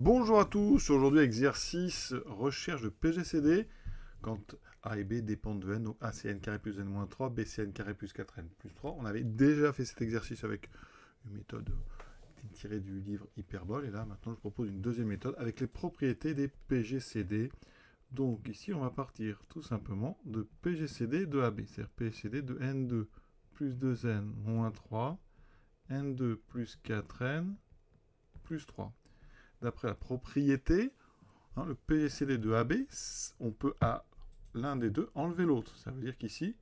Bonjour à tous, aujourd'hui exercice recherche de PGCD quand A et B dépendent de n, donc A c'est n carré plus n moins 3, B c'est n carré plus 4n plus 3. On avait déjà fait cet exercice avec une méthode tirée du livre Hyperbole, et là maintenant je propose une deuxième méthode avec les propriétés des PGCD. Donc ici on va partir tout simplement de PGCD de AB, c'est-à-dire PGCD de n2 plus 2n moins 3, n2 plus 4n plus 3. D'après la propriété, le PGCD de AB, on peut à l'un des deux enlever l'autre. Ça veut dire qu'ici,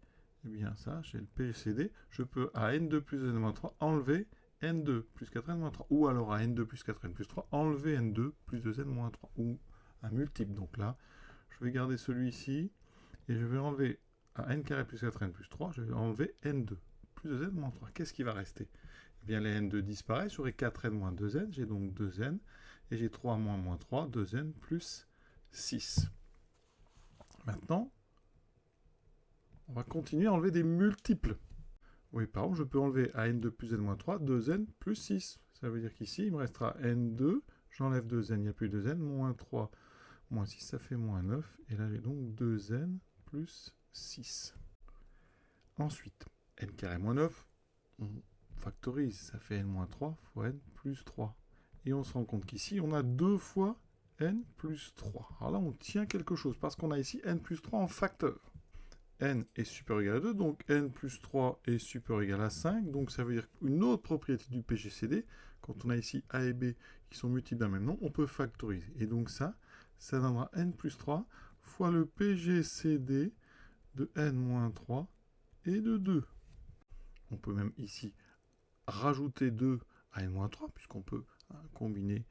eh bien ça, j'ai le PGCD, je peux à n2 plus n 3 enlever n2 plus 4n 3. Ou alors à n2 plus 4n plus 3 enlever n2 plus 2n 3. Ou un multiple. Donc là, je vais garder celui-ci et je vais enlever à n carré plus 4n plus 3, je vais enlever n2 plus 2n 3. Qu'est-ce qui va rester? Eh bien les n2 disparaissent, j'aurai 4n moins 2n, j'ai donc 2n. Et j'ai 3 moins 3, 2n plus 6. Maintenant, on va continuer à enlever des multiples. Oui, par exemple, je peux enlever à n2 plus n moins 3, 2n plus 6. Ça veut dire qu'ici, il me restera n2, j'enlève 2n, il n'y a plus 2n, moins 3, moins 6, ça fait moins 9. Et là, j'ai donc 2n plus 6. Ensuite, n carré moins 9, on factorise, ça fait n moins 3 fois n plus 3. Et on se rend compte qu'ici, on a 2 fois n plus 3. Alors là, on tient quelque chose, parce qu'on a ici n plus 3 en facteur. N est supérieur ou égal à 2, donc n plus 3 est supérieur ou égal à 5. Donc ça veut dire qu'une autre propriété du PGCD, quand on a ici A et B qui sont multiples d'un même nom, on peut factoriser. Et donc ça donnera n plus 3 fois le PGCD de n moins 3 et de 2. On peut même ici rajouter 2 à n moins 3, puisqu'on peut combiner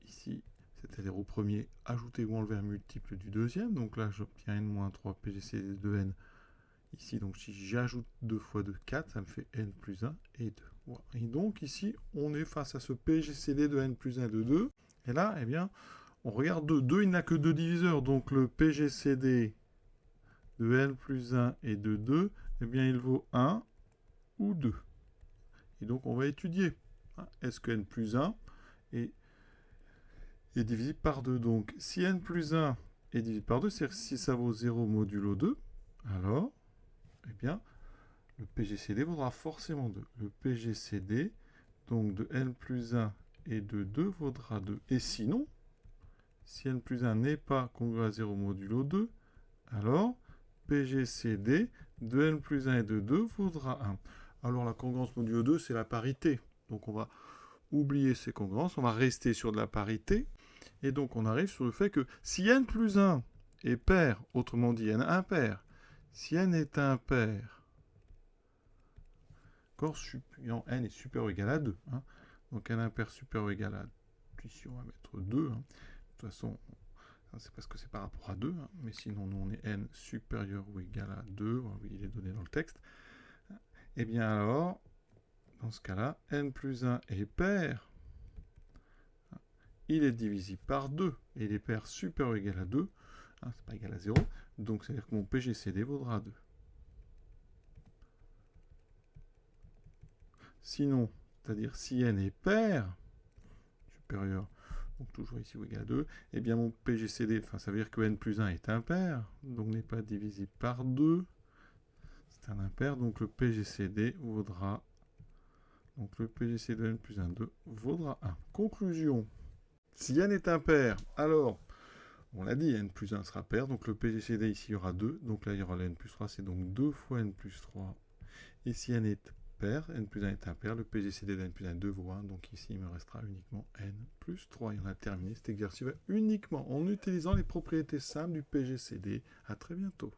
ici, c'est-à-dire au premier, ajouter ou enlever un multiple du deuxième. Donc là, j'obtiens n-3 PGCD de n ici. Donc si j'ajoute 2 fois 2, 4, ça me fait n plus 1 et 2. Voilà. Et donc ici, on est face à ce PGCD de n plus 1 de 2. Et là, eh bien, on regarde 2. 2, il n'a que 2 diviseurs. Donc le PGCD de n plus 1 et de 2, eh bien, il vaut 1 ou 2. Et donc, on va étudier. Est-ce que n plus 1 est divisible par 2? Donc, si n plus 1 est divisible par 2, c'est-à-dire si ça vaut 0 modulo 2, alors, eh bien, le PGCD vaudra forcément 2. Le PGCD, donc de n plus 1 et de 2, vaudra 2. Et sinon, si n plus 1 n'est pas congruent à 0 modulo 2, alors PGCD de n plus 1 et de 2 vaudra 1. Alors la congruence modulo 2, c'est la parité. Donc on va oublier ces congruences, on va rester sur de la parité. Et donc on arrive sur le fait que si n plus 1 est pair, autrement dit n impair, si n est impair, n est supérieur ou égal à 2, donc n impair supérieur ou égal à, ici on va mettre 2, de toute façon c'est parce que c'est par rapport à 2, mais sinon nous on est n supérieur ou égal à 2, oui il est donné dans le texte, et bien alors, dans ce cas-là, n plus 1 est pair, il est divisible par 2, et il est pair supérieur ou égal à 2, c'est pas égal à 0, donc ça veut dire que mon PGCD vaudra 2. Sinon, c'est-à-dire si n est pair, supérieur, donc toujours ici ou égal à 2, eh bien mon PGCD, ça veut dire que n plus 1 est impair, donc n'est pas divisible par 2, c'est un impair, donc le PGCD vaudra, donc le PGCD de n plus 1, 2 vaudra 1. Conclusion, si n est impair, alors, on l'a dit, n plus 1 sera pair, donc le PGCD ici il y aura 2, donc là il y aura le n plus 3, c'est donc 2 fois n plus 3, et si n est pair, n plus 1 est impair, le PGCD de n plus 1 2 vaut 1, donc ici il me restera uniquement n plus 3. Et on a terminé cet exercice uniquement en utilisant les propriétés simples du PGCD. À très bientôt.